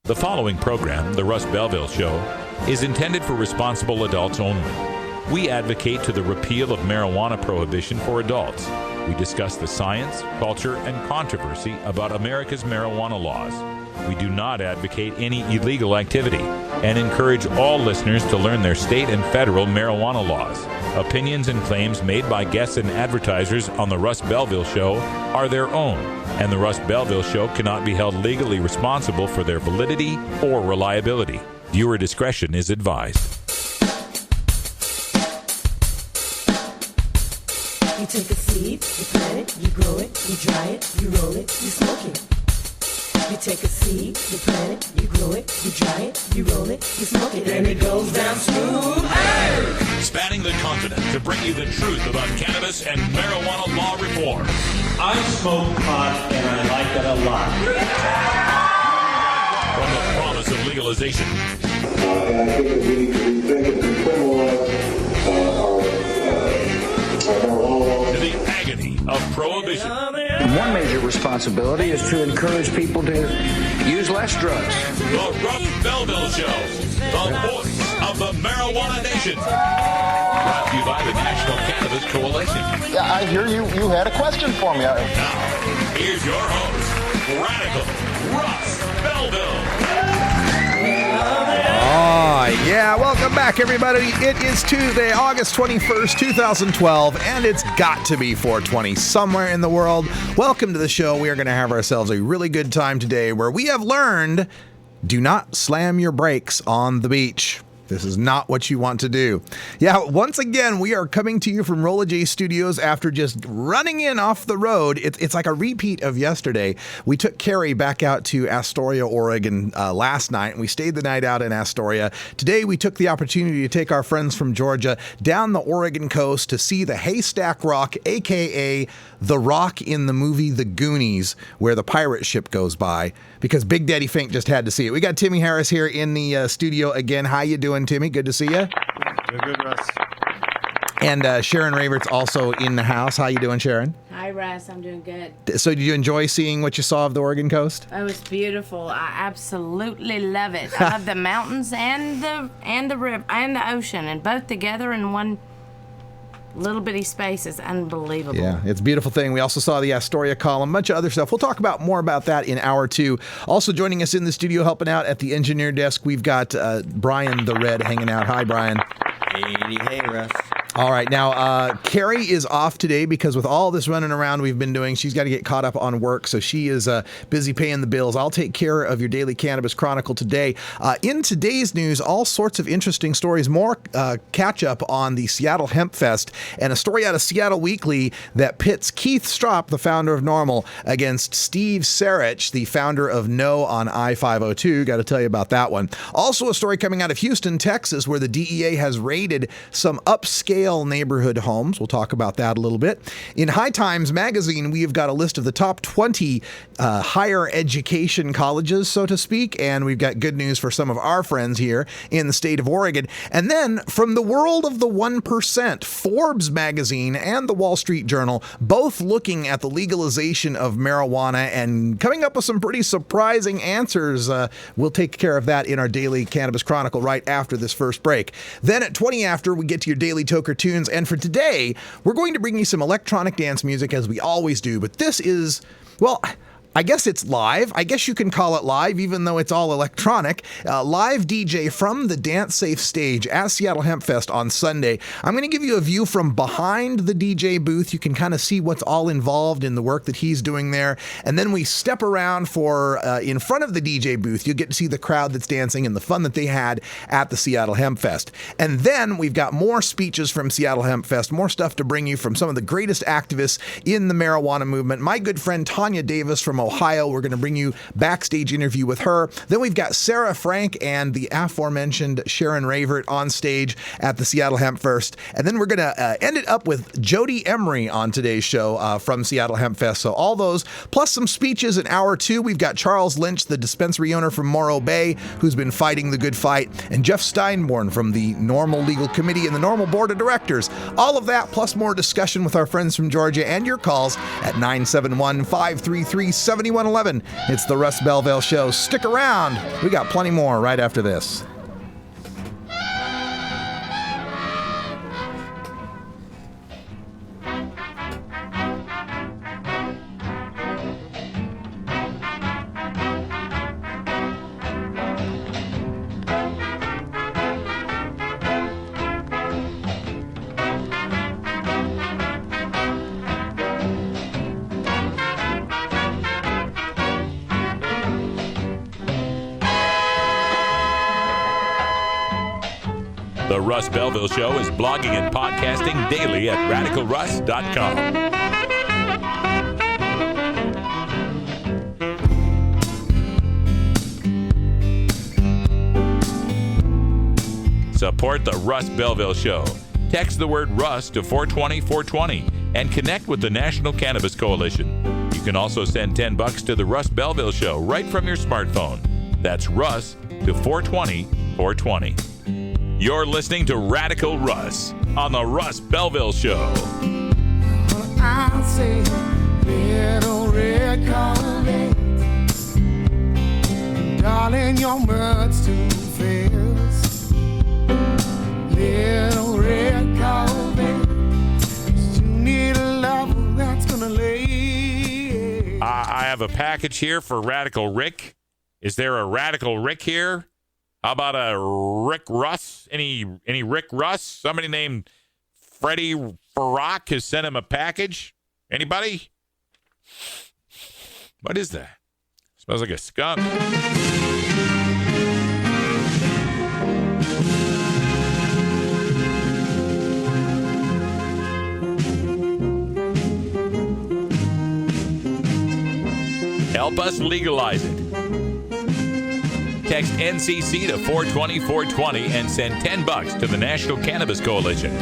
The following program, The Russ Belville Show, is intended for responsible adults only. We advocate to the repeal of marijuana prohibition for adults. We discuss the science, culture, and controversy about America's marijuana laws. We do not advocate any illegal activity and encourage all listeners to learn their state and federal marijuana laws. Opinions and claims made by guests and advertisers on The Russ Belville Show are their own, and The Russ Belville Show cannot be held legally responsible for their validity or reliability. Viewer discretion is advised. You take a seed, you plant it, you grow it, you dry it, you roll it, you smoke it. You take a seed, you plant it, you grow it, you dry it, you roll it, you smoke it, and it goes down smooth. Hey! Spanning the continent to bring you the truth about cannabis and marijuana law reform. I smoke pot and I like it a lot. From the promise of legalization. And I think that we need to rethink and decriminalize our marijuana laws. To the agony of prohibition. One major responsibility is to encourage people to use less drugs. The Russ Belville Show, the voice of the marijuana nation. Brought to you by the National Cannabis Coalition. Yeah, I hear you had a question for me. Now, here's your host, Radical Russ Belville. Yeah, welcome back, everybody. It is Tuesday, August 21st, 2012, and it's got to be 420 somewhere in the world. Welcome to the show. We are going to have ourselves a really good time today where we have learned, do not slam your brakes on the beach. This is not what you want to do. Yeah, once again, we are coming to you from Rolla J Studios after just running in off the road. It's like a repeat of yesterday. We took Carrie back out to Astoria, Oregon last night, and we stayed the night out in Astoria. Today, we took the opportunity to take our friends from Georgia down the Oregon coast to see the Haystack Rock, a.k.a. the rock in the movie The Goonies, where the pirate ship goes by, because Big Daddy Fink just had to see it. We got Timmy Harris here in the studio again. How you doing, Timmy? Good to see you. Good, Russ. And Sharon Ravert's also in the house. How you doing, Sharon? Hi, Russ. I'm doing good. So did you enjoy seeing what you saw of the Oregon coast? It was beautiful. I absolutely love it. I love the mountains and the river and the ocean, and both together in one little bitty space is unbelievable. Yeah, it's a beautiful thing. We also saw the Astoria column, a bunch of other stuff. We'll talk about more about that in hour two. Also joining us in the studio, helping out at the engineer desk, we've got Brian the Red hanging out. Hi, Brian. Hey, Russ. All right. Now, Carrie is off today because with all this running around we've been doing, she's got to get caught up on work. So she is busy paying the bills. I'll take care of your Daily Cannabis Chronicle today. In today's news, all sorts of interesting stories, more catch up on the Seattle Hempfest, and a story out of Seattle Weekly that pits Keith Stropp, the founder of NORML, against Steve Sarich, the founder of No on I-502. Got to tell you about that one. Also a story coming out of Houston, Texas, where the DEA has raided some upscale neighborhood homes. We'll talk about that a little bit. In High Times magazine, we've got a list of the top 20 higher education colleges, so to speak, and we've got good news for some of our friends here in the state of Oregon. And then from the world of the 1%, Forbes magazine and the Wall Street Journal, both looking at the legalization of marijuana and coming up with some pretty surprising answers. We'll take care of that in our Daily Cannabis Chronicle right after this first break. Then at 20 after, we get to your Daily Toker Tunes. And for today, we're going to bring you some electronic dance music as we always do. But this is, well, I guess it's live. I guess you can call it live, even though it's all electronic. Live DJ from the Dance Safe stage at Seattle Hempfest on Sunday. I'm going to give you a view from behind the DJ booth. You can kind of see what's all involved in the work that he's doing there. And then we step around for in front of the DJ booth. You'll get to see the crowd that's dancing and the fun that they had at the Seattle Hempfest. And then we've got more speeches from Seattle Hempfest, more stuff to bring you from some of the greatest activists in the marijuana movement. My good friend Tanya Davis from Ohio. We're going to bring you backstage interview with her. Then we've got Sarah Frank and the aforementioned Sharon Ravert on stage at the Seattle Hempfest. And then we're going to end it up with Jody Emery on today's show from Seattle Hempfest. So all those, plus some speeches in hour two. We've got Charles Lynch, the dispensary owner from Morro Bay, who's been fighting the good fight, and Jeff Steinborn from the NORML Legal Committee and the NORML Board of Directors. All of that, plus more discussion with our friends from Georgia and your calls at 971-5337. 7111. It's the Russ Belville Show. Stick around. We got plenty more right after this. The Russ Belville Show is blogging and podcasting daily at radicalruss.com. Support the Russ Belville Show. Text the word Russ to 420-420 and connect with the National Cannabis Coalition. You can also send $10 to the Russ Belville Show right from your smartphone. That's Russ to 420-420. You're listening to Radical Russ on the Russ Belville Show. I'll say, little red Corvette, darling, your mud's too fast. Little red Corvette, you need a lover that's gonna lay. I have a package here for Radical Rick. Is there a Radical Rick here? How about a Rick Russ? Any Rick Russ? Somebody named Freddie Farrock has sent him a package. Anybody? What is that? Smells like a skunk. Help us legalize it. Text NCC to 420-420 and send $10 to the National Cannabis Coalition.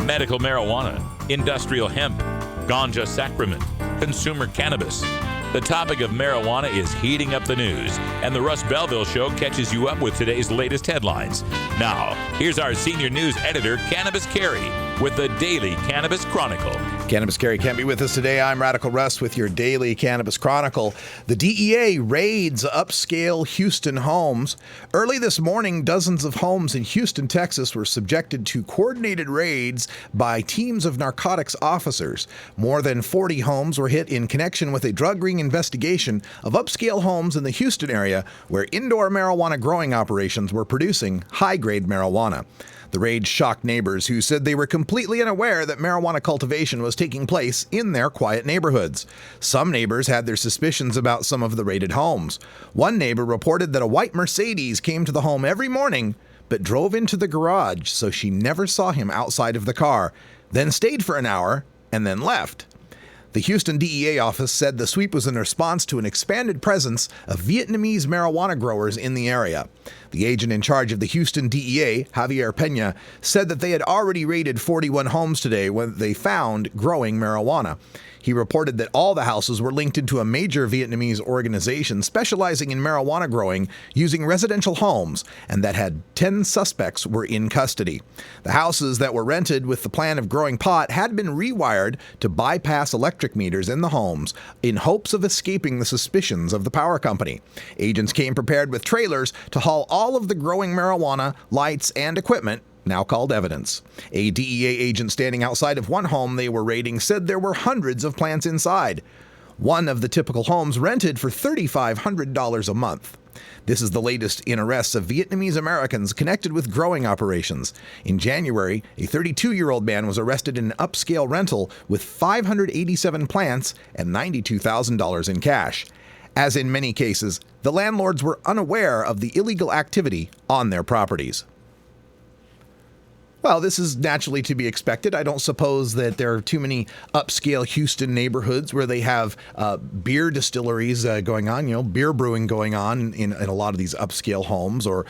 Medical marijuana, industrial hemp, ganja sacrament, consumer cannabis. The topic of marijuana is heating up the news, and the Russ Belville Show catches you up with today's latest headlines. Now, here's our senior news editor, Cannabis Carey, with the Daily Cannabis Chronicle. Cannabis Carey can't be with us today. I'm Radical Russ with your Daily Cannabis Chronicle. The DEA raids upscale Houston homes. Early this morning, dozens of homes in Houston, Texas were subjected to coordinated raids by teams of narcotics officers. More than 40 homes were hit in connection with a drug ring investigation of upscale homes in the Houston area where indoor marijuana growing operations were producing high-grade marijuana. The raid shocked neighbors who said they were completely unaware that marijuana cultivation was taking place in their quiet neighborhoods. Some neighbors had their suspicions about some of the raided homes. One neighbor reported that a white Mercedes came to the home every morning but drove into the garage, so she never saw him outside of the car, then stayed for an hour and then left. The Houston DEA office said the sweep was in response to an expanded presence of Vietnamese marijuana growers in the area. The agent in charge of the Houston DEA, Javier Pena, said that they had already raided 41 homes today when they found growing marijuana. He reported that all the houses were linked into a major Vietnamese organization specializing in marijuana growing using residential homes, and that had 10 suspects were in custody. The houses that were rented with the plan of growing pot had been rewired to bypass electric meters in the homes in hopes of escaping the suspicions of the power company. Agents came prepared with trailers to haul all of the growing marijuana, lights, and equipment, now called evidence. A DEA agent standing outside of one home they were raiding said there were hundreds of plants inside. One of the typical homes rented for $3,500 a month. This is the latest in arrests of Vietnamese Americans connected with growing operations. In January, a 32-year-old man was arrested in an upscale rental with 587 plants and $92,000 in cash. As in many cases, the landlords were unaware of the illegal activity on their properties. Well, this is naturally to be expected. I don't suppose that there are too many upscale Houston neighborhoods where they have beer distilleries going on, beer brewing going on in a lot of these upscale homes, or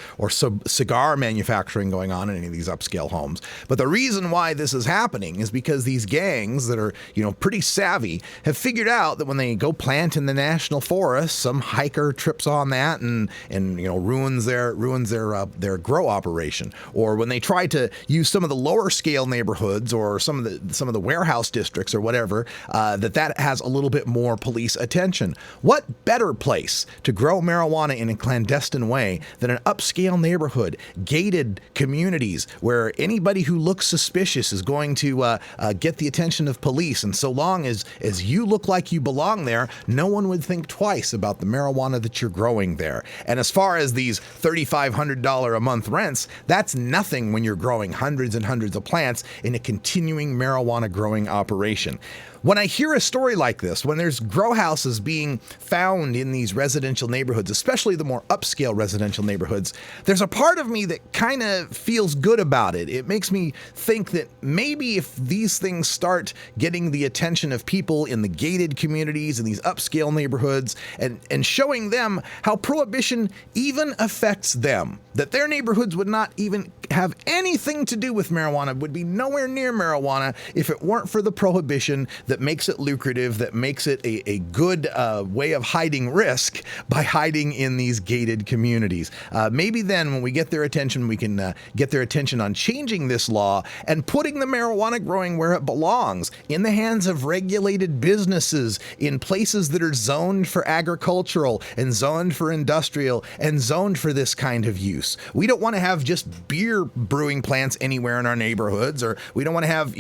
cigar manufacturing going on in any of these upscale homes. But the reason why this is happening is because these gangs that are, pretty savvy have figured out that when they go plant in the national forest, some hiker trips on that and ruins their grow operation. Or when they try to use some of the lower scale neighborhoods or some of the warehouse districts or whatever, that has a little bit more police attention. What better place to grow marijuana in a clandestine way than an upscale neighborhood, gated communities where anybody who looks suspicious is going to get the attention of police. And so long as you look like you belong there, no one would think twice about the marijuana that you're growing there. And as far as these $3,500 a month rents, that's nothing when you're growing hundreds and hundreds of plants in a continuing marijuana growing operation. When I hear a story like this, when there's grow houses being found in these residential neighborhoods, especially the more upscale residential neighborhoods, there's a part of me that kind of feels good about it. It makes me think that maybe if these things start getting the attention of people in the gated communities in these upscale neighborhoods and showing them how prohibition even affects them, that their neighborhoods would not even have anything to do with marijuana, would be nowhere near marijuana if it weren't for the prohibition that makes it lucrative, that makes it a good way of hiding risk by hiding in these gated communities. Maybe then when we get their attention, we can get their attention on changing this law and putting the marijuana growing where it belongs, in the hands of regulated businesses, in places that are zoned for agricultural and zoned for industrial and zoned for this kind of use. We don't want to have just beer brewing plants anywhere in our neighborhoods, or we don't want to have,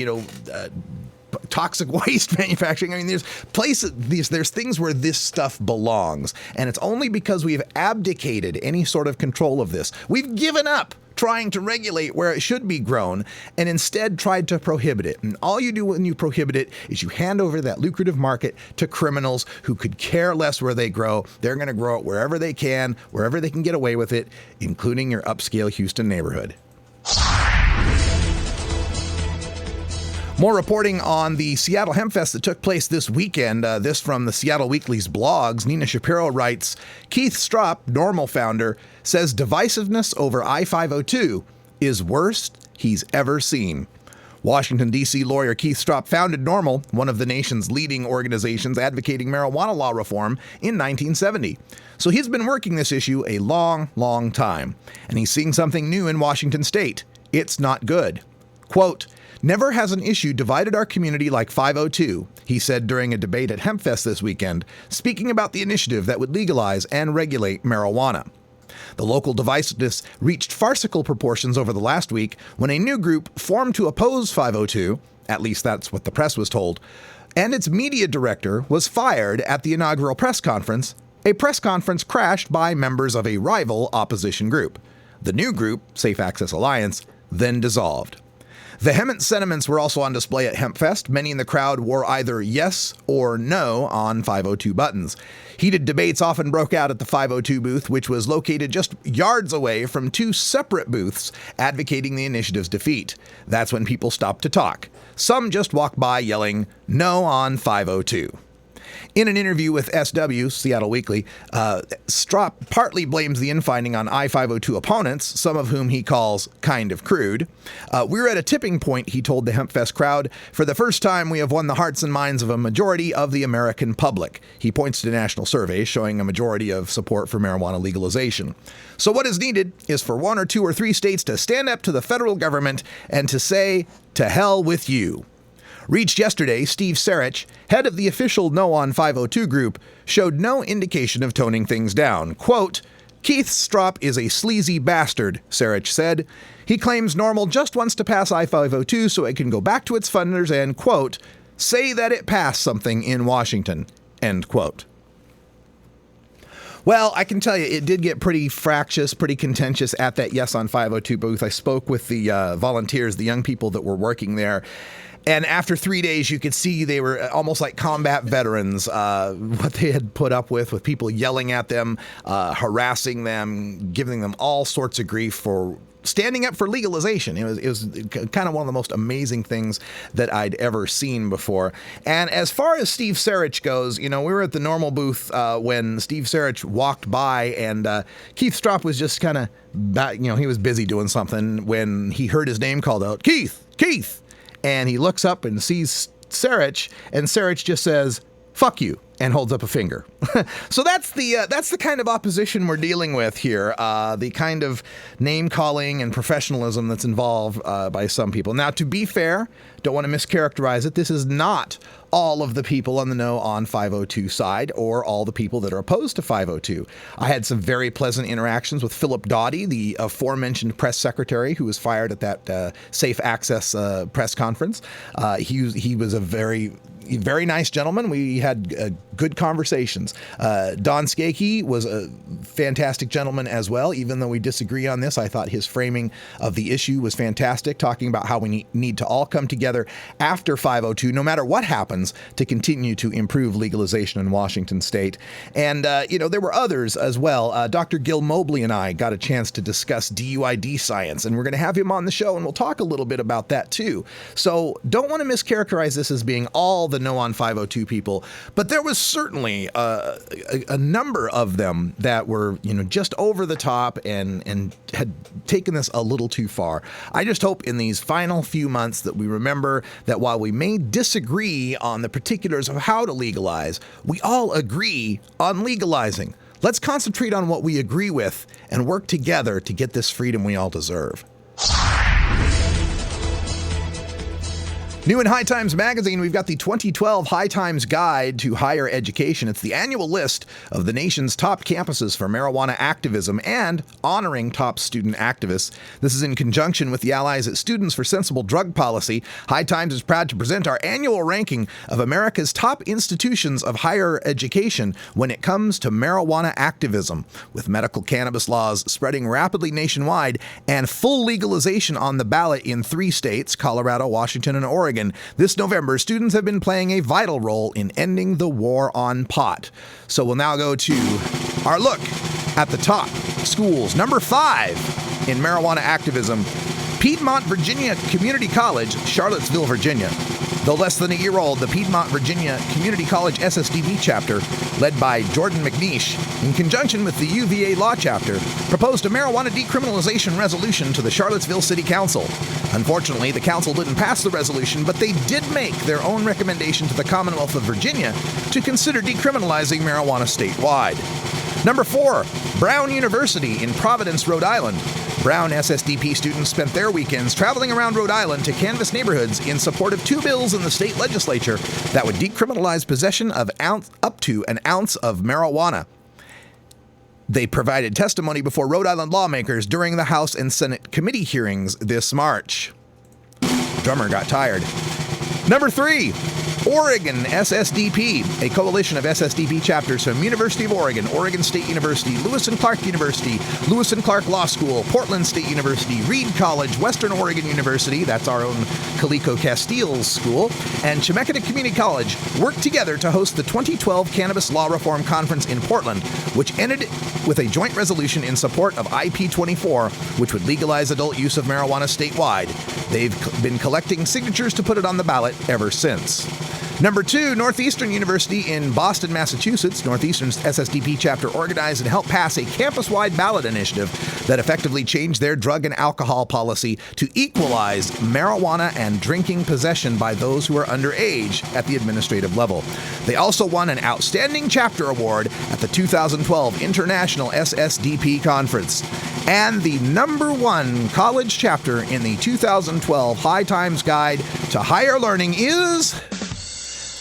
toxic waste manufacturing. I mean, there's things where this stuff belongs, and it's only because we have abdicated any sort of control of this. We've given up trying to regulate where it should be grown and instead tried to prohibit it. And all you do when you prohibit it is you hand over that lucrative market to criminals who could care less where they grow. They're going to grow it wherever they can get away with it, including your upscale Houston neighborhood. More reporting on the Seattle Hempfest that took place this weekend. This from the Seattle Weekly's blogs. Nina Shapiro writes, Keith Stropp, Normal founder, says divisiveness over I-502 is worst he's ever seen. Washington, D.C. lawyer Keith Stropp founded Normal, one of the nation's leading organizations advocating marijuana law reform, in 1970. So he's been working this issue a long, long time. And he's seeing something new in Washington state. It's not good. Quote, never has an issue divided our community like 502, he said during a debate at Hempfest this weekend, speaking about the initiative that would legalize and regulate marijuana. The local divisiveness reached farcical proportions over the last week when a new group formed to oppose 502, at least that's what the press was told, and its media director was fired at the inaugural press conference, a press conference crashed by members of a rival opposition group. The new group, Safe Access Alliance, then dissolved. Vehement sentiments were also on display at Hempfest. Many in the crowd wore either yes or no on 502 buttons. Heated debates often broke out at the 502 booth, which was located just yards away from two separate booths advocating the initiative's defeat. That's when people stopped to talk. Some just walked by yelling, no on 502. In an interview with SW, Seattle Weekly, Stropp partly blames the infinding on I-502 opponents, some of whom he calls kind of crude. We're at a tipping point, he told the Hempfest crowd. For the first time, we have won the hearts and minds of a majority of the American public. He points to national surveys showing a majority of support for marijuana legalization. So what is needed is for one or two or three states to stand up to the federal government and to say, to hell with you. Reached yesterday, Steve Sarich, head of the official No on 502 group, showed no indication of toning things down. Quote, Keith Stropp is a sleazy bastard, Sarich said. He claims Normal just wants to pass I-502 so it can go back to its funders and, quote, say that it passed something in Washington, end quote. Well, I can tell you, it did get pretty fractious, pretty contentious at that Yes on 502 booth. I spoke with the volunteers, the young people that were working there. And after 3 days, you could see they were almost like combat veterans, what they had put up with people yelling at them, harassing them, giving them all sorts of grief for standing up for legalization. It was kind of one of the most amazing things that I'd ever seen before. And as far as Steve Sarich goes, we were at the normal booth when Steve Sarich walked by, and Keith Stropp was just kind of, he was busy doing something when he heard his name called out, Keith, and he looks up and sees Sarich, and Sarich just says, "Fuck you," and holds up a finger. So that's the kind of opposition we're dealing with here, the kind of name-calling and professionalism that's involved by some people. Now, to be fair, don't want to mischaracterize it, this is not all of the people on the No on 502 side or all the people that are opposed to 502. I had some very pleasant interactions with Philip Doughty, the aforementioned press secretary who was fired at that Safe Access press conference. He was a very nice gentleman. We had good conversations. Don Skakey was a fantastic gentleman as well. Even though we disagree on this, I thought his framing of the issue was fantastic, talking about how we need to all come together after 502, no matter what happens, to continue to improve legalization in Washington state. And, there were others as well. Dr. Gil Mobley and I got a chance to discuss DUID science, and we're going to have him on the show, and we'll talk a little bit about that too. So don't want to mischaracterize this as being all the No on 502 people, but there was certainly a number of them that were, just over the top and had taken this a little too far. I just hope in these final few months that we remember that while we may disagree on the particulars of how to legalize, we all agree on legalizing. Let's concentrate on what we agree with and work together to get this freedom we all deserve. New in High Times Magazine, we've got the 2012 High Times Guide to Higher Education. It's the annual list of the nation's top campuses for marijuana activism and honoring top student activists. This is in conjunction with the allies at Students for Sensible Drug Policy. High Times is proud to present our annual ranking of America's top institutions of higher education when it comes to marijuana activism. With medical cannabis laws spreading rapidly nationwide and full legalization on the ballot in 3 states, Colorado, Washington, and Oregon, this November, students have been playing a vital role in ending the war on pot. So we'll now go to our look at the top schools. Number 5 in marijuana activism, Piedmont Virginia Community College, Charlottesville, Virginia. Though less than a year old, the Piedmont Virginia Community College SSDB chapter, led by Jordan McNeish, in conjunction with the UVA Law chapter, proposed a marijuana decriminalization resolution to the Charlottesville City Council. Unfortunately, the council didn't pass the resolution, but they did make their own recommendation to the Commonwealth of Virginia to consider decriminalizing marijuana statewide. Number 4, Brown University in Providence, Rhode Island. Brown SSDP students spent their weekends traveling around Rhode Island to canvass neighborhoods in support of 2 bills in the state legislature that would decriminalize possession of up to an ounce of marijuana. They provided testimony before Rhode Island lawmakers during the House and Senate committee hearings this March. Drummer got tired. Number 3, Oregon SSDP, a coalition of SSDP chapters from University of Oregon, Oregon State University, Lewis and Clark University, Lewis and Clark Law School, Portland State University, Reed College, Western Oregon University, that's our own Calico Castile's school, and Chemeketa Community College worked together to host the 2012 Cannabis Law Reform Conference in Portland, which ended with a joint resolution in support of IP24, which would legalize adult use of marijuana statewide. They've been collecting signatures to put it on the ballot ever since. Number 2, Northeastern University in Boston, Massachusetts. Northeastern's SSDP chapter organized and helped pass a campus-wide ballot initiative that effectively changed their drug and alcohol policy to equalize marijuana and drinking possession by those who are underage at the administrative level. They also won an Outstanding Chapter Award at the 2012 International SSDP Conference. And the number 1 college chapter in the 2012 High Times Guide to Higher Learning is...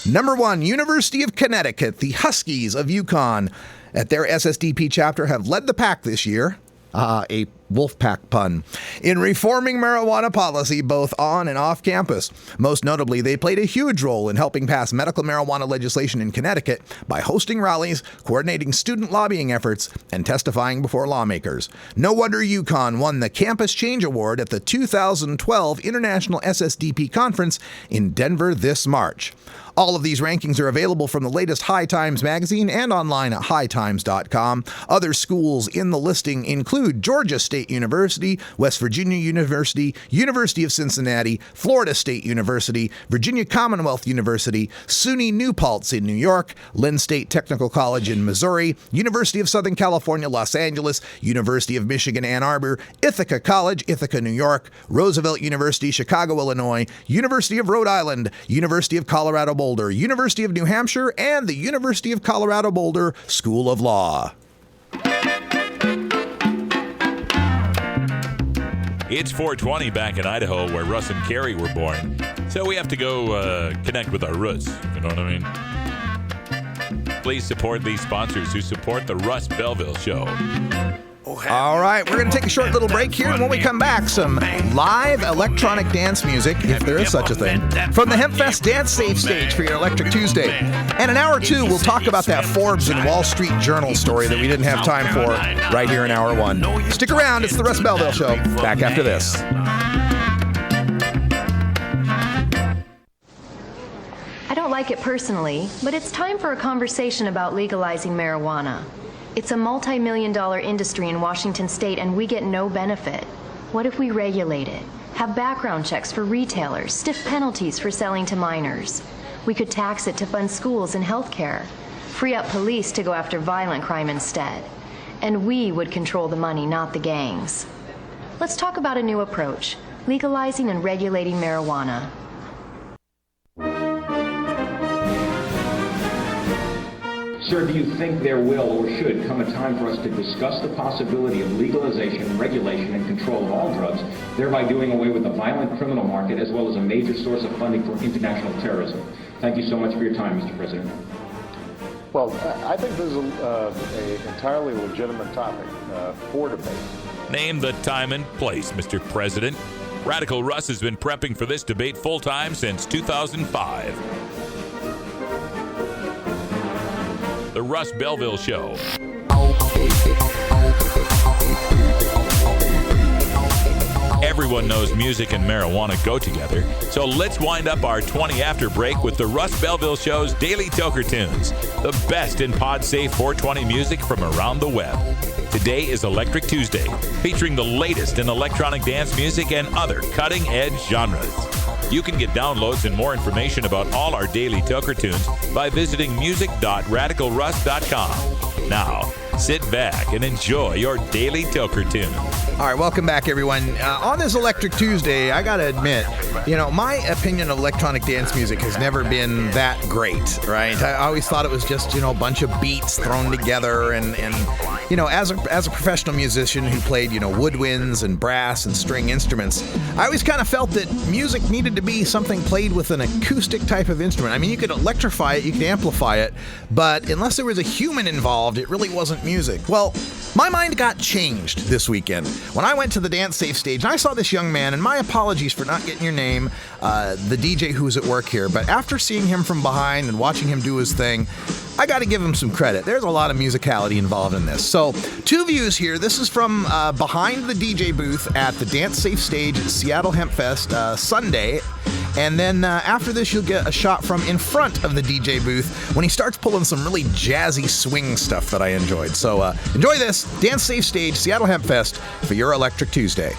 Number 1, University of Connecticut, the Huskies of Yukon, at their SSDP chapter have led the pack this year. A wolf pack pun. In reforming marijuana policy both on and off campus. Most notably, they played a huge role in helping pass medical marijuana legislation in Connecticut by hosting rallies, coordinating student lobbying efforts, and testifying before lawmakers. No wonder Yukon won the Campus Change Award at the 2012 International SSDP Conference in Denver this March. All of these rankings are available from the latest High Times magazine and online at hightimes.com. Other schools in the listing include Georgia State State University, West Virginia University, University of Cincinnati, Florida State University, Virginia Commonwealth University, SUNY New Paltz in New York, Lynn State Technical College in Missouri, University of Southern California, Los Angeles, University of Michigan, Ann Arbor, Ithaca College, Ithaca, New York, Roosevelt University, Chicago, Illinois, University of Rhode Island, University of Colorado Boulder, University of New Hampshire, and the University of Colorado Boulder School of Law. It's 420 back in Idaho, where Russ and Carrie were born. So we have to go connect with our Russ. You know what I mean? Please support these sponsors who support the Russ Belville Show. All right, we're going to take a short little break here, and when we come back, some live electronic dance music, if there is such a thing, from the Hempfest Dance Safe stage for your Electric Tuesday. And in hour two, we'll talk about that Forbes and Wall Street Journal story that we didn't have time for right here in hour one. Stick around, it's the Russ Belville Show. Back after this. I don't like it personally, but it's time for a conversation about legalizing marijuana. It's a multi-million-dollar industry in Washington state, and we get no benefit. What if we regulate it? Have background checks for retailers, stiff penalties for selling to minors. We could tax it to fund schools and health care, free up police to go after violent crime instead. And we would control the money, not the gangs. Let's talk about a new approach, legalizing and regulating marijuana. Sir, do you think there will or should come a time for us to discuss the possibility of legalization, regulation, and control of all drugs, thereby doing away with the violent criminal market as well as a major source of funding for international terrorism? Thank you so much for your time, Mr. President. Well, I think this is an entirely legitimate topic for debate. Name the time and place, Mr. President. Radical Russ has been prepping for this debate full-time since 2005. The Russ Belville Show. Everyone knows music and marijuana go together, so let's wind up our 20 after break with the Russ Belville Show's Daily Toker Tunes, the best in pod-safe 420 music from around the web. Today is Electric Tuesday, featuring the latest in electronic dance music and other cutting-edge genres. You can get downloads and more information about all our daily Toker Tunes by visiting music.radicalruss.com. Now, sit back and enjoy your daily Toker Tune. All right, welcome back, everyone. On this Electric Tuesday, I got to admit, my opinion of electronic dance music has never been that great, right? I always thought it was just, a bunch of beats thrown together and as a professional musician who played, woodwinds and brass and string instruments, I always kind of felt that music needed to be something played with an acoustic type of instrument. I mean, you could electrify it, you could amplify it, but unless there was a human involved, it really wasn't music. Well, my mind got changed this weekend when I went to the Dance Safe stage and I saw this young man, and my apologies for not getting your name, the DJ who was at work here, but after seeing him from behind and watching him do his thing, I got to give him some credit. There's a lot of musicality involved in this. So, two views here. This is from behind the DJ booth at the Dance Safe stage at Seattle Hempfest Sunday. And then after this, you'll get a shot from in front of the DJ booth when he starts pulling some really jazzy swing stuff that I enjoyed. So enjoy this. Dance Safe stage, Seattle Hempfest for your Electric Tuesday.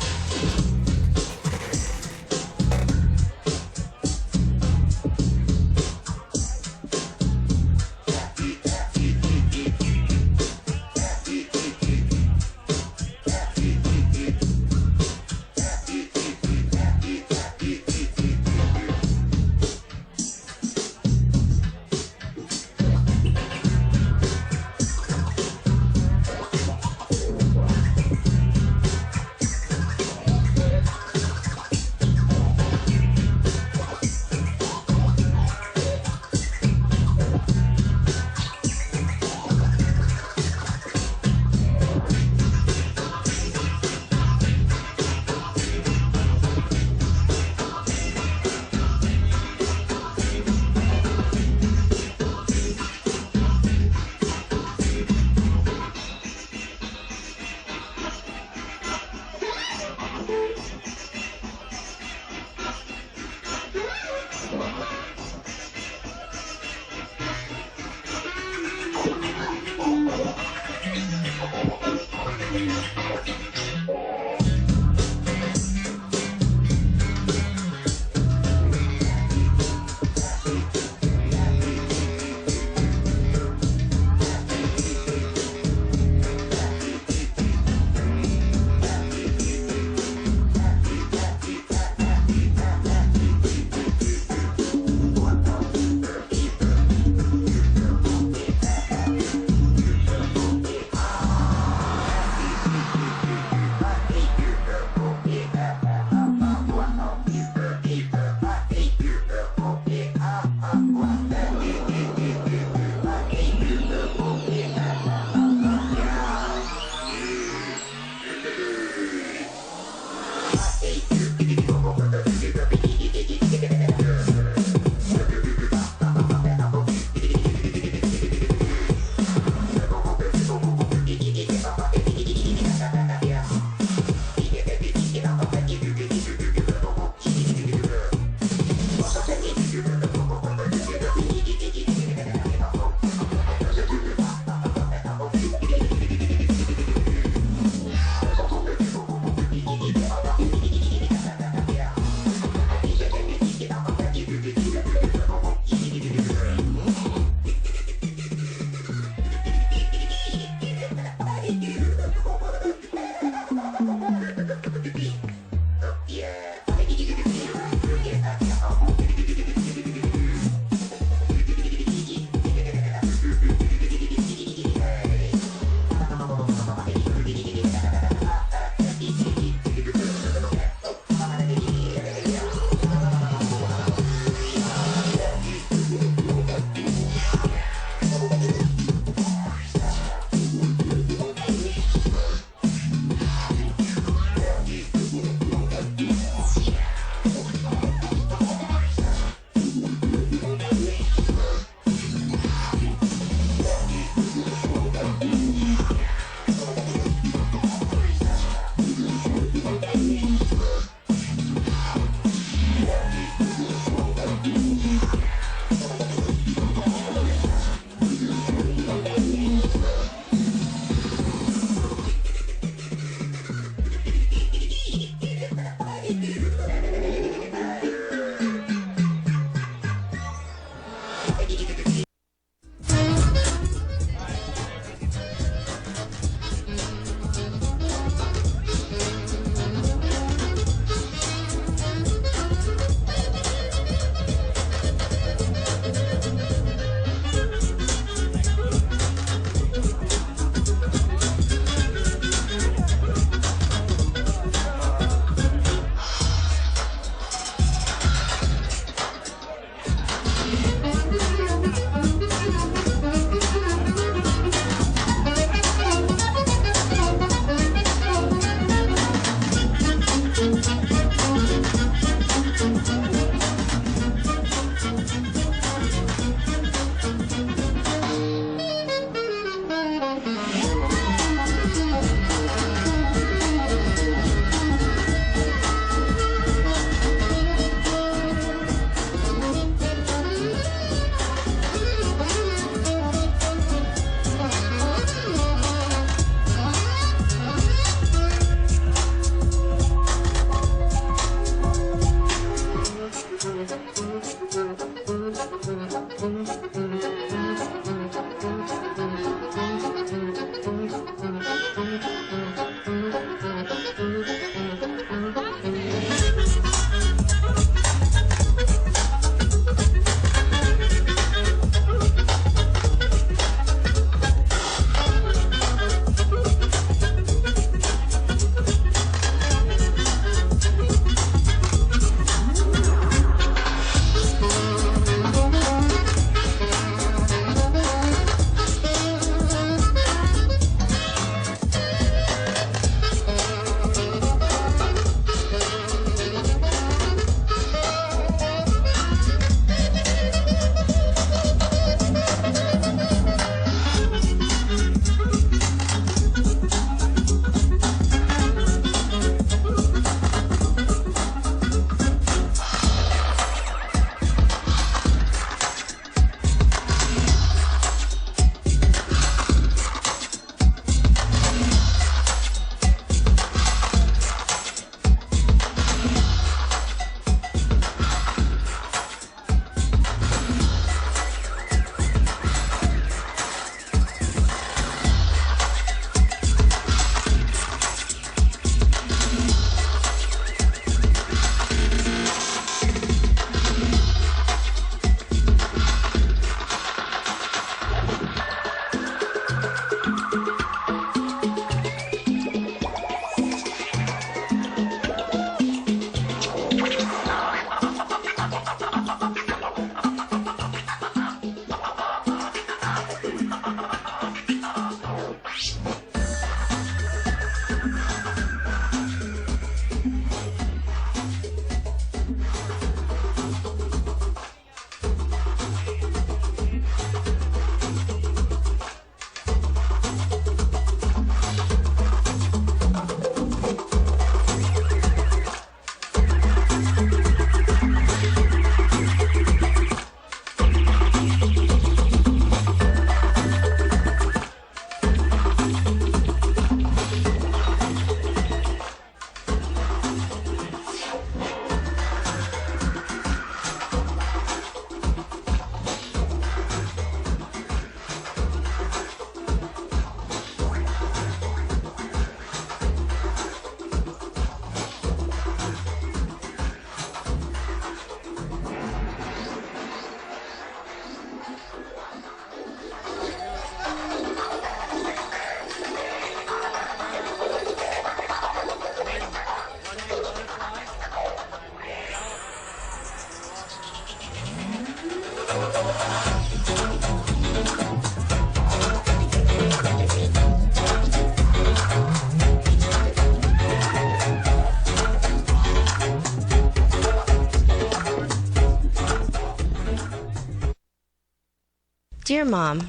Dear Mom,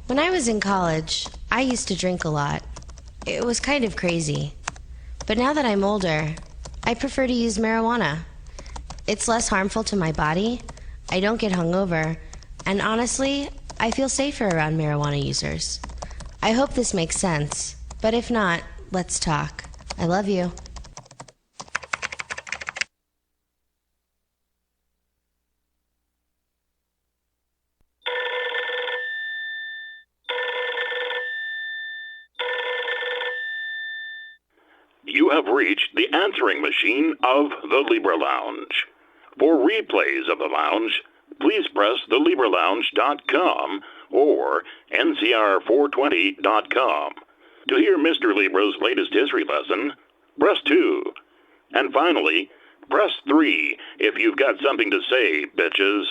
when I was in college, I used to drink a lot. It was kind of crazy. But now that I'm older, I prefer to use marijuana. It's less harmful to my body, I don't get hungover, and honestly, I feel safer around marijuana users. I hope this makes sense, but if not, let's talk. I love you. You have reached the answering machine of the Libra Lounge. For replays of the lounge, please press thelibralounge.com or ncr420.com. To hear Mr. Libra's latest history lesson, press 2. And finally, press 3 if you've got something to say, bitches.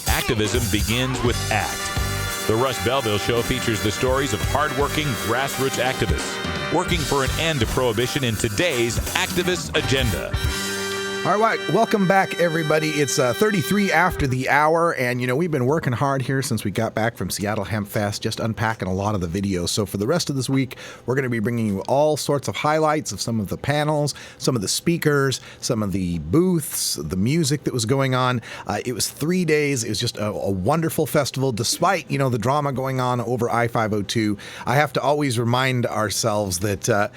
Activism begins with ACT. The Russ Belville Show features the stories of hardworking grassroots activists working for an end to prohibition in today's activist agenda. All right, welcome back, everybody. It's 33 after the hour, and, we've been working hard here since we got back from Seattle Hempfest, just unpacking a lot of the videos. So for the rest of this week, we're going to be bringing you all sorts of highlights of some of the panels, some of the speakers, some of the booths, the music that was going on. It was 3 days. It was just a wonderful festival, despite, the drama going on over I-502. I have to always remind ourselves that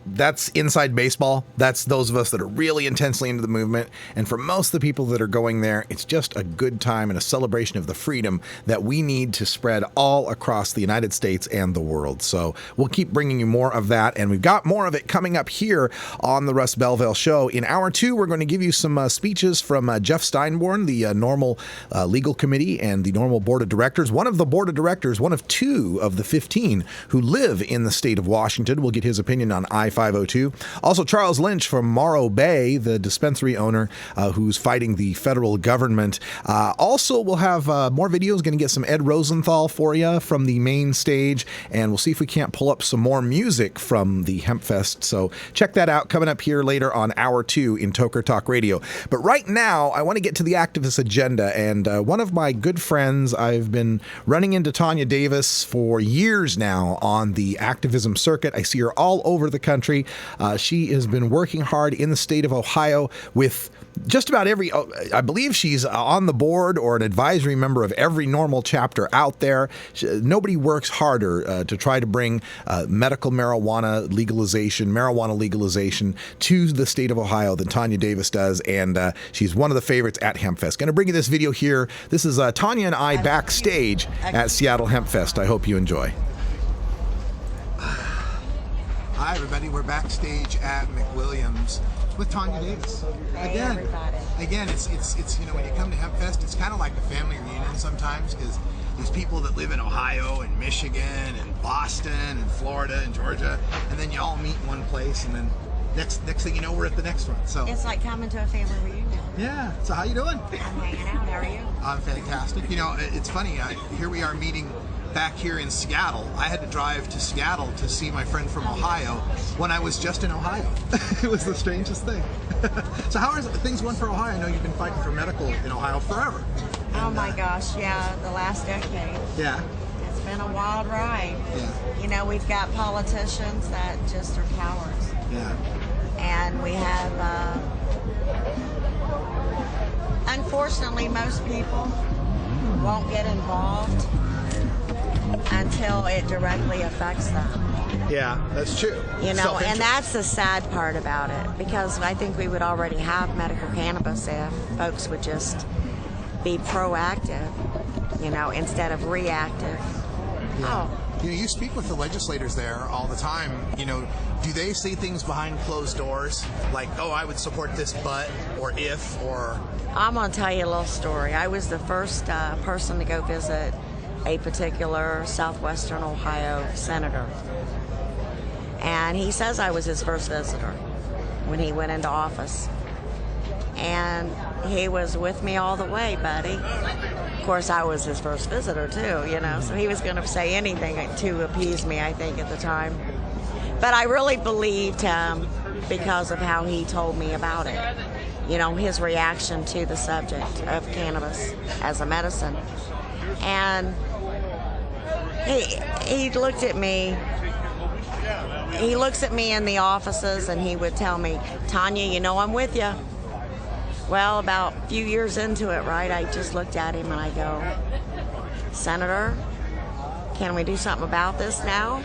that's inside baseball. That's those of us that are really intensely into the movement, and for most of the people that are going there, it's just a good time and a celebration of the freedom that we need to spread all across the United States and the world. So we'll keep bringing you more of that, and we've got more of it coming up here on the Russ Belville Show. In hour 2, we're going to give you some speeches from Jeff Steinborn, the Normal Legal Committee and the Normal Board of Directors. One of the Board of Directors, one of 2 of the 15 who live in the state of Washington. We'll get his opinion on I-502. Also, Charles Lynch from Morro Bay, the dispensary owner who's fighting the federal government. Also, we'll have more videos. Going to get some Ed Rosenthal for you from the main stage, and we'll see if we can't pull up some more music from the Hempfest. So check that out coming up here later on hour 2 in Toker Talk Radio. But right now, I want to get to the activist agenda, and one of my good friends, I've been running into Tanya Davis for years now on the activism circuit. I see her all over the country. She has been working hard in the state of Ohio with just about every, I believe she's on the board or an advisory member of every normal chapter out there. Nobody works harder to try to bring marijuana legalization to the state of Ohio than Tanya Davis does, and she's one of the favorites at Hempfest. Going to bring you this video here. This is Tanya and I backstage at Seattle Hempfest. I hope you enjoy. Hi everybody, we're backstage at McWilliams with Tanya Davis. Again, it's when you come to Hempfest, it's kind of like a family reunion sometimes, because these people that live in Ohio and Michigan and Boston and Florida and Georgia, and then you all meet in one place, and then next thing you know, we're at the next one. So it's like coming to a family reunion. Yeah. So how you doing? I'm hanging out. How are you? I'm fantastic. It's funny. Here we are meeting back here in Seattle. I had to drive to Seattle to see my friend from Ohio when I was just in Ohio. It was the strangest thing. So how are things going for Ohio? I know you've been fighting for medical in Ohio forever. Oh my gosh, yeah, the last decade. Yeah. It's been a wild ride. Yeah. We've got politicians that just are cowards. Yeah. And we have, unfortunately, most people won't get involved until it directly affects them. Yeah, that's true. And that's the sad part about it, because I think we would already have medical cannabis if folks would just be proactive, instead of reactive. Yeah. You speak with the legislators there all the time. Do they say things behind closed doors, like, oh, I would support this but, or if, or... I'm going to tell you a little story. I was the first person to go visit a particular southwestern Ohio senator. And he says I was his first visitor when he went into office. and he was with me all the way, buddy. Of course, I was his first visitor too, you know, so he was going to say anything to appease me, I think, at the time. But I really believed him because of how he told me about it. You know, his reaction to the subject of cannabis as a medicine. And he looked at me. He looks at me in the offices and he would tell me, Tanya, you know I'm with you. Well, about a few years into it, right, I just looked at him and I go, Senator, can we do something about this now?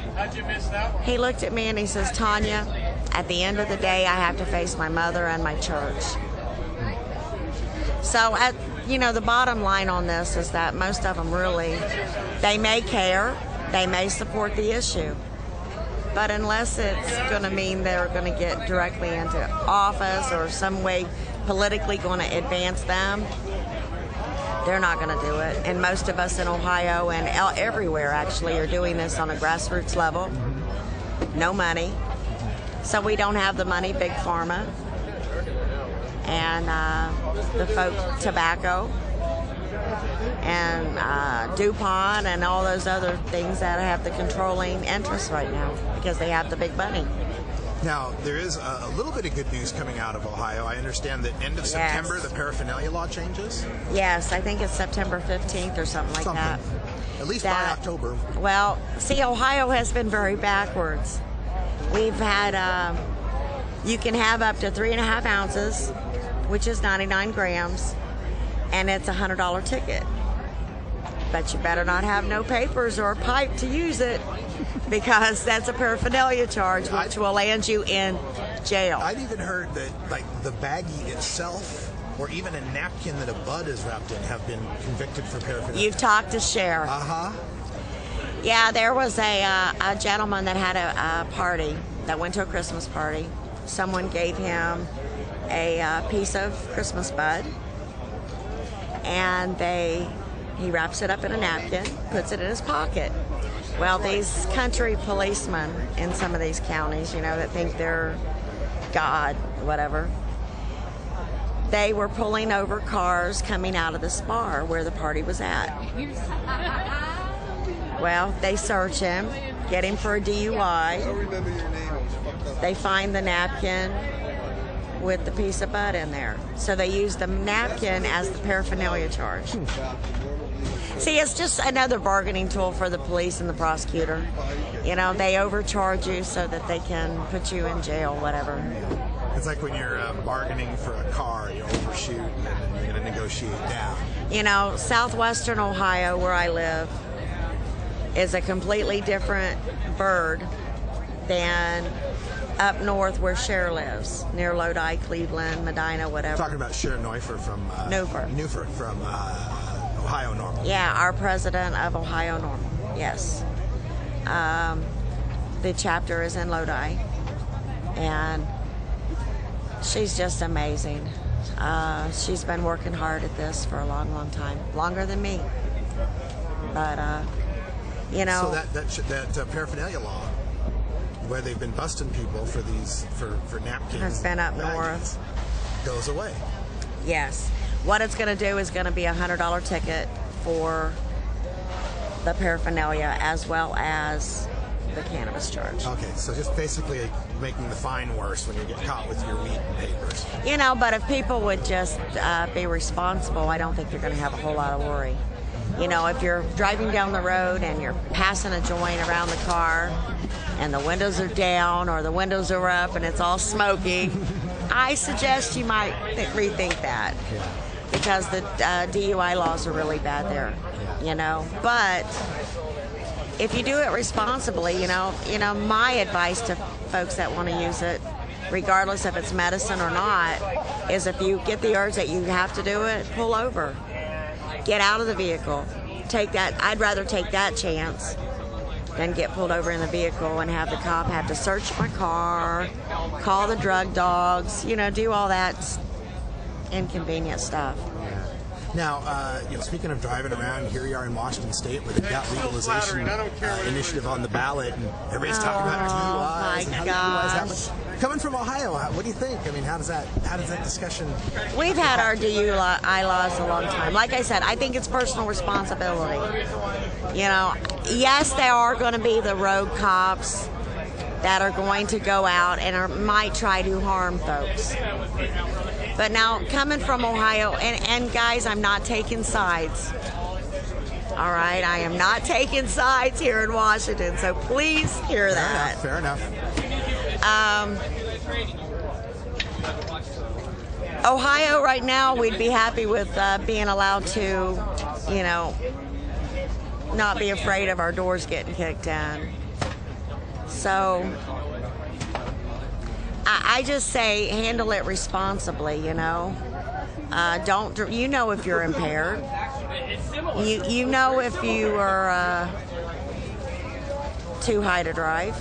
He looked at me and he says, Tanya, at the end of the day, I have to face my mother and my church. So, the bottom line on this is that most of them really, they may care, they may support the issue, but unless it's going to mean they're going to get directly into office or some way politically going to advance them, they're not going to do it. And most of us in Ohio and everywhere actually are doing this on a grassroots level. No money. So we don't have the money, Big Pharma. And the folk tobacco. And DuPont and all those other things that have the controlling interest right now because they have the big money. Now, there is a little bit of good news coming out of Ohio. I understand that end of September, the paraphernalia law changes? Yes, I think it's September 15th or something like that. At least by October. Well, see, Ohio has been very backwards. We've had, you can have up to 3.5 ounces, which is 99 grams, and it's a $100 ticket. But you better not have no papers or a pipe to use it, because that's a paraphernalia charge, which will land you in jail. I'd even heard that, like, the baggie itself, or even a napkin that a bud is wrapped in, have been convicted for paraphernalia. You've talked to Sheriff. Yeah, there was a gentleman that had a party, that went to a Christmas party. Someone gave him a piece of Christmas bud, and he wraps it up in a napkin, puts it in his pocket. Well, these country policemen in some of these counties, that think they're God, whatever, they were pulling over cars coming out of this bar where the party was at. Well, they search him, get him for a DUI. They find the napkin with the piece of bud in there. So they use the napkin as the paraphernalia charge. See, it's just another bargaining tool for the police and the prosecutor. They overcharge you so that they can put you in jail, whatever. It's like when you're bargaining for a car, you overshoot and then you're going to negotiate down. Southwestern Ohio, where I live, is a completely different bird than up north where Cher lives, near Lodi, Cleveland, Medina, whatever. Talking about Cher Neufer from Newford from Ohio Normal. Yeah, our president of Ohio Normal. Yes. The chapter is in Lodi, and she's just amazing. She's been working hard at this for a long, long time, longer than me. But So that paraphernalia law, where they've been busting people for for napkins, has been up north, goes away. Yes. What it's going to do is going to be a $100 ticket for the paraphernalia as well as the cannabis charge. Okay, so just basically making the fine worse when you get caught with your weed and papers. But if people would just be responsible, I don't think you're going to have a whole lot of worry. If you're driving down the road and you're passing a joint around the car and the windows are down or the windows are up and it's all smoky, I suggest you might rethink that. Because the DUI laws are really bad there, But if you do it responsibly, my advice to folks that want to use it, regardless if it's medicine or not, is if you get the urge that you have to do it, pull over. Get out of the vehicle. Take that. I'd rather take that chance than get pulled over in the vehicle and have the cop have to search my car, call the drug dogs, do all that inconvenient stuff. Now, speaking of driving around, here you are in Washington State where they've got legalization initiative on the ballot, and everybody's talking about DUIs and how DUIs happen. Coming from Ohio, what do you think? I mean, how does that discussion? We've had our DUI laws a long time. Like I said, I think it's personal responsibility. You know, yes, there are going to be the road cops that are going to go out and might try to harm folks. But now, coming from Ohio, and guys, I'm not taking sides. All right, I am not taking sides here in Washington, so please hear that. Fair enough. Ohio right now, we'd be happy with being allowed to, you know, not be afraid of our doors getting kicked in. So I just say handle it responsibly, you know. Don't, you know, if you're impaired. You know if you are too high to drive.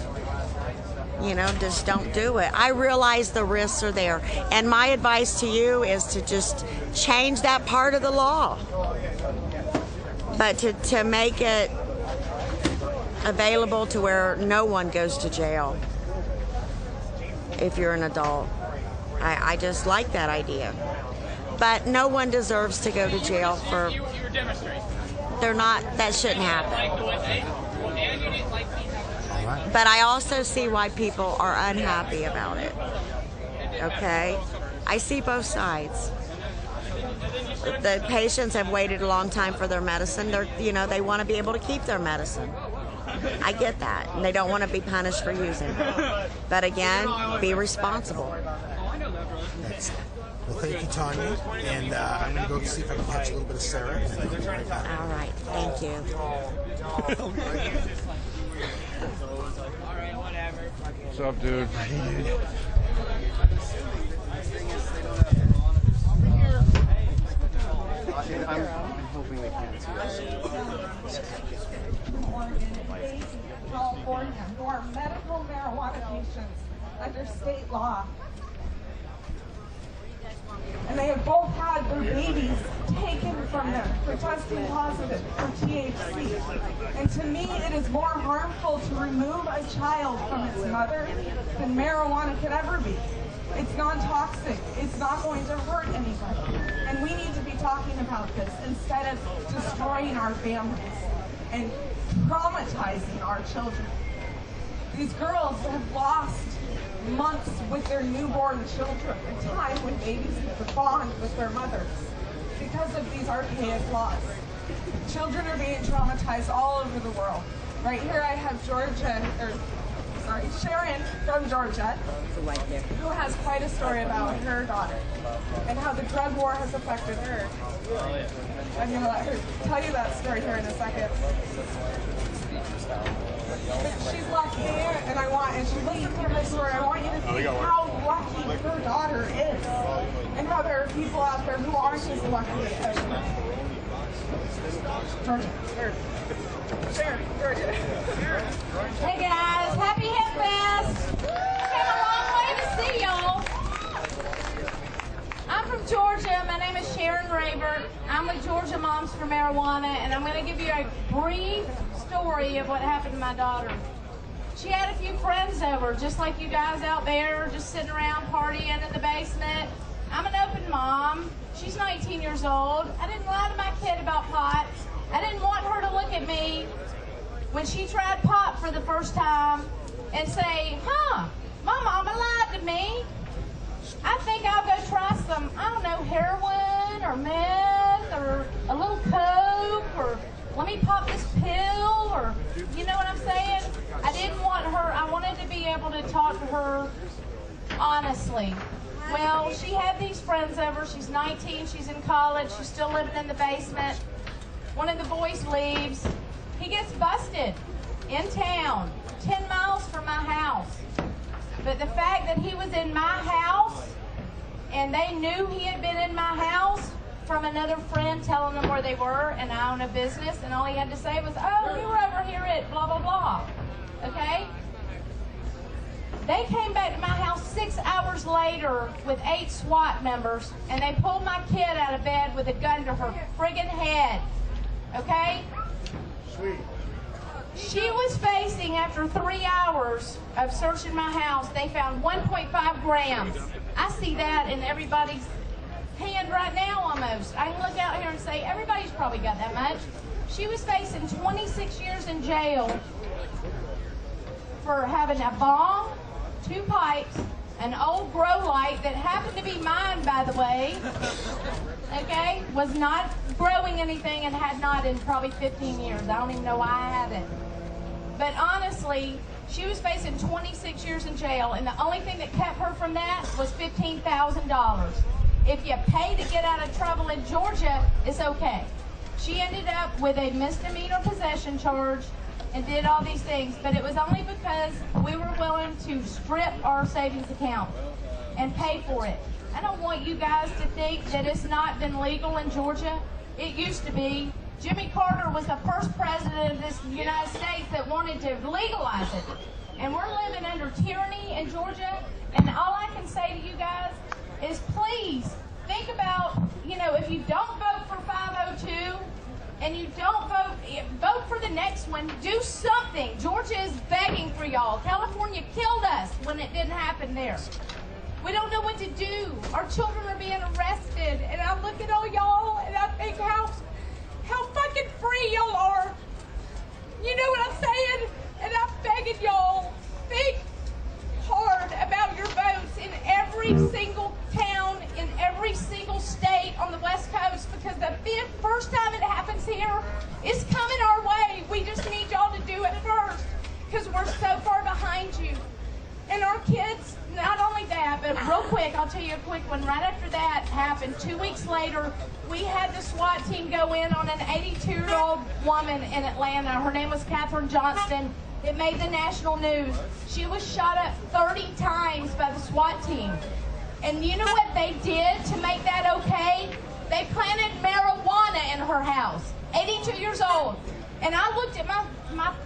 You know, just don't do it. I realize the risks are there. And my advice to you is to just change that part of the law. But to make it available to where no one goes to jail if you're an adult. I just like that idea. But no one deserves to go to jail for... That shouldn't happen. But I also see why people are unhappy about it. Okay? I see both sides. The patients have waited a long time for their medicine. They want to be able to keep their medicine. I get that. And they don't want to be punished for using it. But again, be responsible. Well, thank you, Tanya. And I'm going to go see if I can catch a little bit of Sarah. All right. Thank you. What's up, dude? I'm hoping they can't see us. California, who are medical marijuana patients under state law. And they have both had their babies taken from them for testing positive for THC. And to me, it is more harmful to remove a child from its mother than marijuana could ever be. It's non-toxic. It's not going to hurt anybody. And we need to be talking about this instead of destroying our families and traumatizing our children. These girls have lost months with their newborn children, a time when babies need to bond with their mothers because of these archaic laws. Children are being traumatized all over the world. Right here I have Sharon from Georgia, who has quite a story about her daughter and how the drug war has affected her. I'm going to let her tell you that story here in a second. But she's lucky, and she's listening to her story. I want you to see how lucky her daughter is, and how there are people out there who aren't as lucky as her. Georgia. Georgia. Hey guys, happy Hempfest! Came a long way to see y'all. I'm from Georgia. My name is Sharon Rayburn. I'm with Georgia Moms for Marijuana, and I'm going to give you a brief story of what happened to my daughter. She had a few friends over, just like you guys out there, just sitting around partying in the basement. I'm an open mom. She's 19 years old. I didn't lie to my kid about pot. I didn't want her to look at me when she tried pot for the first time and say, my mama lied to me. I think I'll go try some, I don't know, heroin or meth or a little coke or let me pop this pill or, you know what I'm saying? I didn't want her, I wanted to be able to talk to her honestly. Well, she had these friends over. She's 19, she's in college, she's still living in the basement. One of the boys leaves. He gets busted in town, 10 miles from my house. But the fact that he was in my house and they knew he had been in my house from another friend telling them where they were, and I own a business, and all he had to say was, oh, you were over here at blah, blah, blah. Okay? They came back to my house 6 hours later with 8 SWAT members, and they pulled my kid out of bed with a gun to her friggin' head. Okay? Sweet. She was facing, after 3 hours of searching my house, they found 1.5 grams. I see that in everybody's hand right now almost. I can look out here and say, everybody's probably got that much. She was facing 26 years in jail for having a bong, 2 pipes, an old grow light that happened to be mine, by the way, okay, was not growing anything and had not in probably 15 years. I don't even know why I had it. But honestly, she was facing 26 years in jail, and the only thing that kept her from that was $15,000. If you pay to get out of trouble in Georgia, it's okay. She ended up with a misdemeanor possession charge and did all these things, but it was only because we were willing to strip our savings account and pay for it. I don't want you guys to think that it's not been legal in Georgia. It used to be. Jimmy Carter was the first president of this United States that wanted to legalize it. And we're living under tyranny in Georgia, and all I can say to you guys is please think about, if you don't vote for 502 and you don't vote for the next one, do something. Georgia is begging for y'all. California killed us when it didn't happen there. We don't know what to do. Our children are being arrested, and I look at all y'all and I think how fucking free y'all are. You know what I'm saying? And I'm begging y'all, think hard about your votes in every single town, in every single state on the West Coast, because the first time it happens here, it's coming our way. We just need y'all to do it first, because we're so far behind you. And our kids, not only that, but real quick, I'll tell you a quick one. Right after that happened, 2 weeks later, we had the SWAT team go in on an 82-year-old woman in Atlanta. Her name was Katherine Johnston. It made the national news. She was shot up 30 times by the SWAT team. And you know what they did to make that okay? They planted marijuana in her house, 82 years old. And I looked at my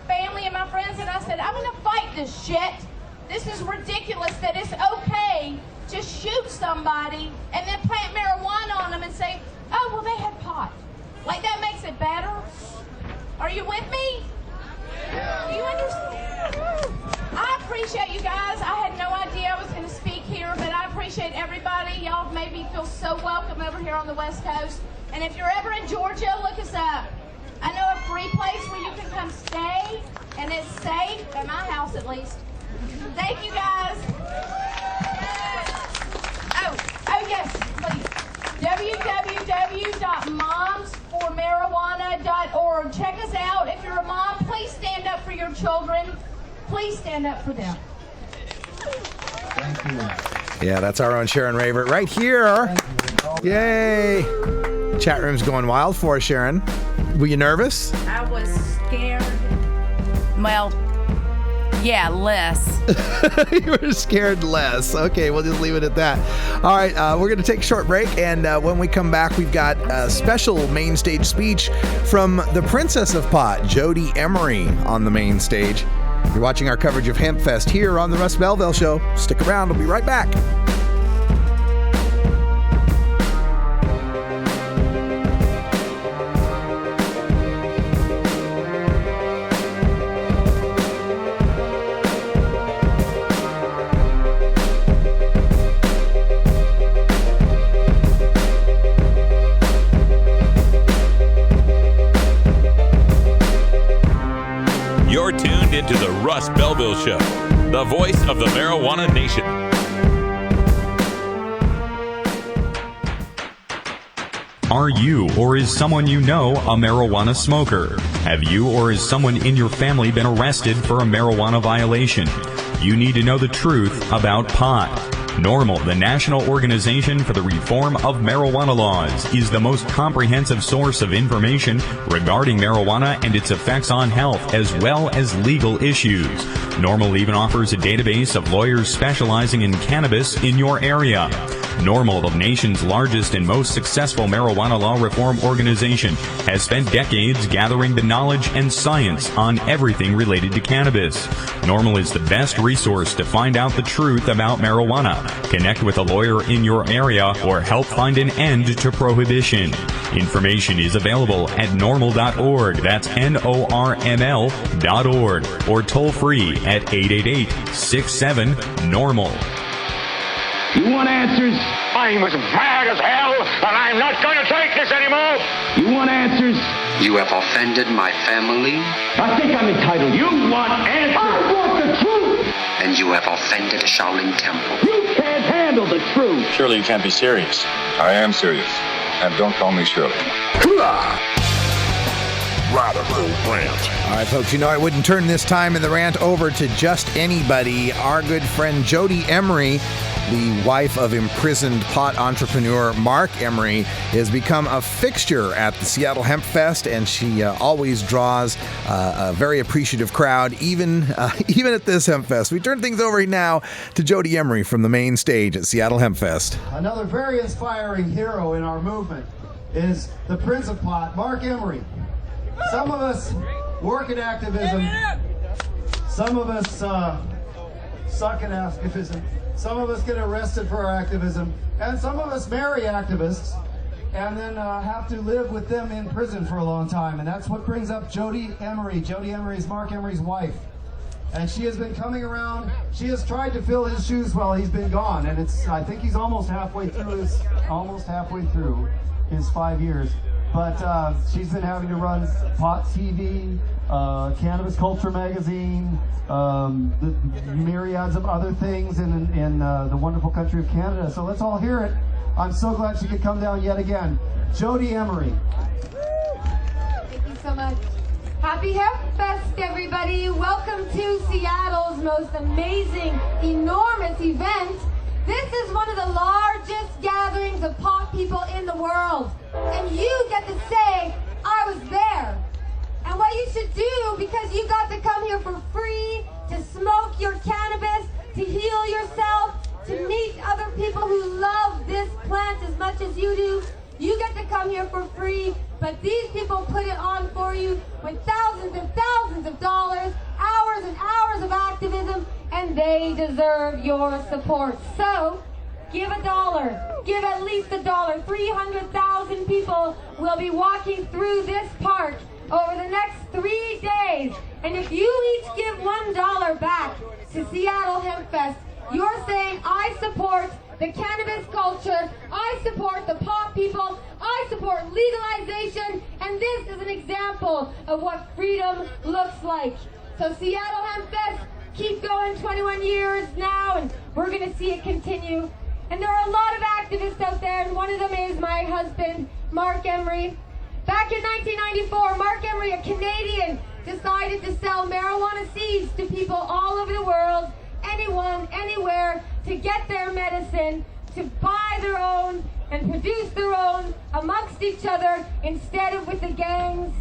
family and my friends and I said, I'm going to fight this shit. This is ridiculous that it's okay to shoot somebody and then plant marijuana on them and say, oh, well, they had pot. Like, that makes it better? Are you with me? Do you understand? I appreciate you guys. I had no idea I was going to speak here, but I appreciate everybody. Y'all made me feel so welcome over here on the West Coast. And if you're ever in Georgia, look us up. I know a free place where you can come stay, and it's safe, at my house at least. Thank you, guys. Oh yes, please. www.momsformarijuana.org. Check us out. If you're a mom, please stand up for your children. Please stand up for them. Thank you. Yeah, that's our own Sharon Raver right here. Yay. Chat room's going wild for us, Sharon. Were you nervous? I was scared. Well, yeah, less. You were scared less. Okay, we'll just leave it at that. All right, we're going to take a short break, and when we come back, we've got a special main stage speech from the Princess of Pot, Jody Emery, on the main stage. You're watching our coverage of Hempfest here on the Russ Belville Show. Stick around. We'll be right back. You're tuned into the Russ Belville Show, the voice of the marijuana nation. Are you or is someone you know a marijuana smoker? Have you or is someone in your family been arrested for a marijuana violation? You need to know the truth about pot. NORML, the National Organization for the Reform of Marijuana Laws, is the most comprehensive source of information regarding marijuana and its effects on health, as well as legal issues. NORML even offers a database of lawyers specializing in cannabis in your area. NORML, the nation's largest and most successful marijuana law reform organization, has spent decades gathering the knowledge and science on everything related to cannabis. NORML is the best resource to find out the truth about marijuana, connect with a lawyer in your area, or help find an end to prohibition. Information is available at NORML.org. That's NORML.org. Or toll free at 888-67-NORML. You want answers? I'm as mad as hell, and I'm not going to take this anymore. You want answers? You have offended my family. I think I'm entitled. You want answers? I want the truth. And you have offended Shaolin Temple. You can't handle the truth. Surely you can't be serious. I am serious. And don't call me Shirley. Radical rant. All right, folks, you know I wouldn't turn this time in the rant over to just anybody. Our good friend Jody Emery, the wife of imprisoned pot entrepreneur Mark Emery, has become a fixture at the Seattle Hempfest, and she always draws a very appreciative crowd, even at this Hempfest. We turn things over now to Jody Emery from the main stage at Seattle Hempfest. Another very inspiring hero in our movement is the Prince of Pot, Mark Emery. Some of us work in activism. Some of us suck at activism. Some of us get arrested for our activism. And some of us marry activists and then have to live with them in prison for a long time. And that's what brings up Jody Emery. Jody Emery is Mark Emery's wife. And she has been coming around. She has tried to fill his shoes while he's been gone. And I think he's almost halfway through his 5 years. But she's been having to run Pot TV, Cannabis Culture Magazine, the myriads of other things in the wonderful country of Canada. So let's all hear it. I'm so glad she could come down yet again. Jody Emery. Thank you so much. Happy Hempfest, everybody. Welcome to Seattle's most amazing, enormous event. This is one of the largest gatherings of pot people in the world. And you get to say, I was there. And what you should do, because you got to come here for free, to smoke your cannabis, to heal yourself, to meet other people who love this plant as much as you do, you get to come here for free. But these people put it on for you with thousands and thousands of dollars, hours and hours of activism, and they deserve your support. So, give $1. Give at least $1. 300,000 people will be walking through this park over the next 3 days. And if you each give $1 back to Seattle Hempfest, you're saying, I support the cannabis culture, I support the pot people, I support legalization, and this is an example of what freedom looks like. So Seattle Hempfest, keep going, 21 years now, and we're going to see it continue. And there are a lot of activists out there, and one of them is my husband, Mark Emery. Back in 1994, Mark Emery, a Canadian, decided to sell marijuana seeds to people all over the world, anyone, anywhere, to get their medicine, to buy their own and produce their own amongst each other instead of with the gangs.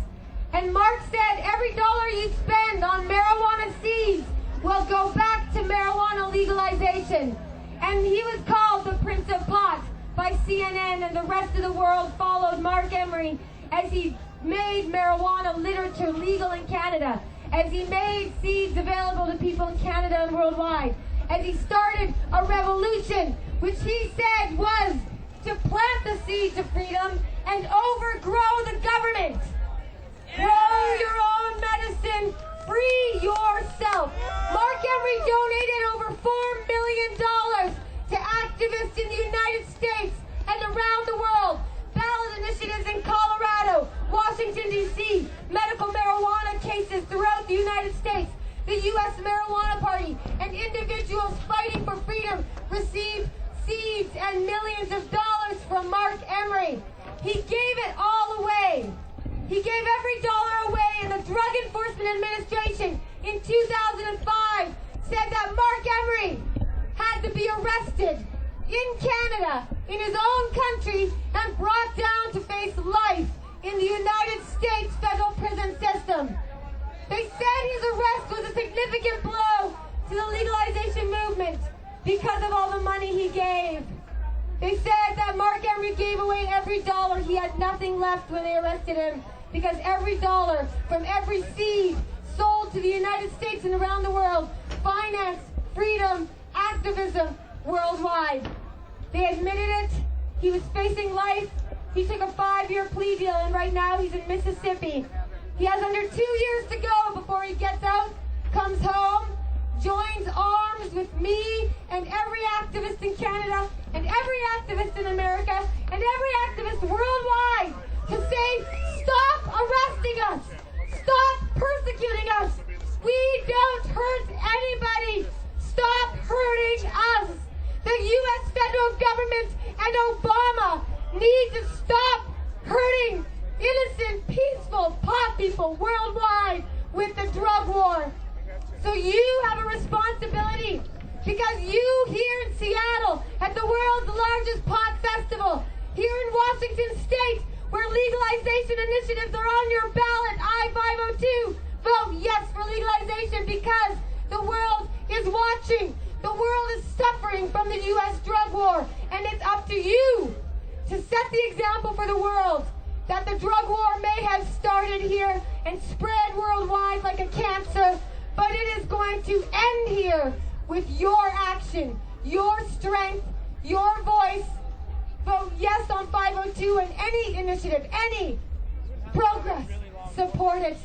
And Mark said every dollar you spend on marijuana seeds will go back to marijuana legalization. And he was called the Prince of Pot by CNN, and the rest of the world followed Mark Emery as he made marijuana literature legal in Canada, as he made seeds available to people in Canada and worldwide, as he started a revolution, which he said was to plant the seeds of freedom and overgrow the government. Grow your own medicine, free yourself. Mark Emery donated over $4 million to activists in the United States and around the world, ballot initiatives in Colorado, Washington, D.C., medical marijuana cases throughout the United States. The U.S. Marijuana Party and individuals fighting for freedom received seeds and millions of dollars from Mark Emery. He gave it all away. He gave every dollar away, and the Drug Enforcement Administration in 2005 said that Mark Emery had to be arrested in Canada, in his own country, and brought down to face life in the United States federal prison system. They said his arrest was a significant blow to the legalization movement because of all the money he gave. They said that Mark Emery gave away every dollar. He had nothing left when they arrested him because every dollar from every seed sold to the United States and around the world financed freedom, activism worldwide. They admitted it. He was facing life. He took a 5-year plea deal, and right now he's in Mississippi. He has under 2 years to go before he gets out, comes home, joins arms with me and every activist in Canada and every activist in America and every activist worldwide to say, stop arresting us, stop persecuting us, we don't hurt anybody, stop hurting us. The U.S. federal government and Obama need to stop hurting innocent, peaceful pot people worldwide with the drug war. So you have a responsibility because you here in Seattle at the world's largest pot festival, here in Washington State where legalization initiatives are on your ballot, I-502, vote yes for legalization because the world is watching. The world is suffering from the U.S. drug war, and it's up to you to set the example for the world that the drug war may have started here and spread worldwide like a cancer, but it is going to end here with your action, your strength, your voice. Vote yes on 502 and any initiative, any progress, support it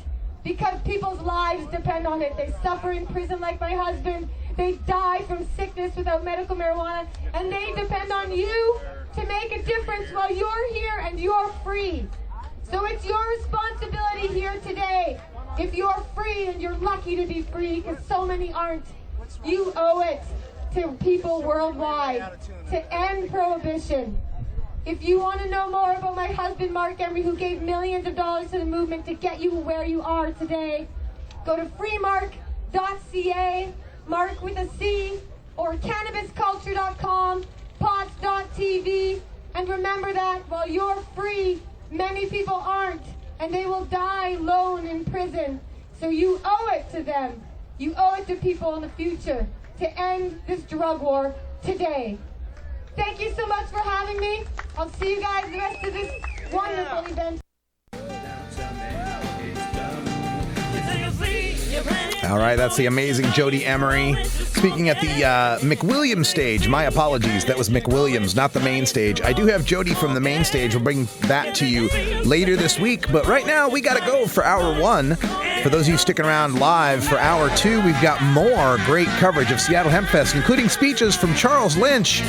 because people's lives depend on it. They suffer in prison like my husband. They die from sickness without medical marijuana, and they depend on you to make a difference while you're here and you're free. So it's your responsibility here today. If you're free, and you're lucky to be free because so many aren't, you owe it to people worldwide to end prohibition. If you want to know more about my husband, Mark Emery, who gave millions of dollars to the movement to get you where you are today, go to freemark.ca, Mark with a C, or cannabisculture.com, pots.tv, and remember that while you're free, many people aren't, and they will die alone in prison. So you owe it to them. You owe it to people in the future to end this drug war today. Thank you so much for having me. I'll see you guys the rest of this wonderful event. All right, that's the amazing Jody Emery speaking at the McWilliams stage. My apologies, that was McWilliams, not the main stage. I do have Jody from the main stage. We'll bring that to you later this week. But right now, we got to go for hour one. For those of you sticking around live for hour two, we've got more great coverage of Seattle Hempfest, including speeches from Charles Lynch,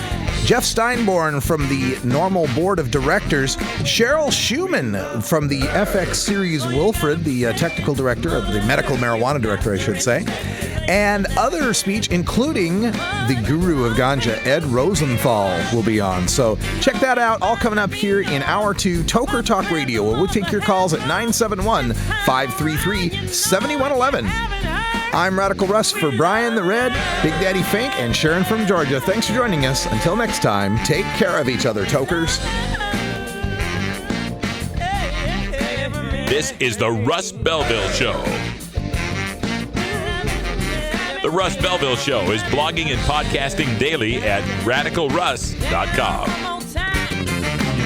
Jeff Steinborn from the Normal Board of Directors, Cheryl Schumann from the FX series Wilfred, the technical director, of the medical marijuana director, I should say, and other speech, including the guru of ganja, Ed Rosenthal, will be on. So check that out, all coming up here in hour two, Toker Talk Radio, where we'll take your calls at 971-533-7111. I'm Radical Russ for Brian the Red, Big Daddy Fink, and Sharon from Georgia. Thanks for joining us. Until next time, take care of each other, Tokers. This is the Russ Belville Show. The Russ Belville Show is blogging and podcasting daily at radicalruss.com.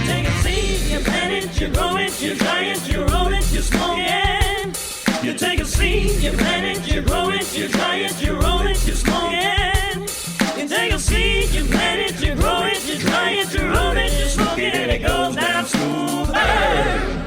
You take a seed, you plant it, you grow it, you dry it, you roll it, you smoke it. You take a seed, you plant it, you grow it, you dry it, you roll it, you smoke it. You take a seed, you plant it, you grow it, you dry it, you roll it, you smoke it, and it goes down smooth.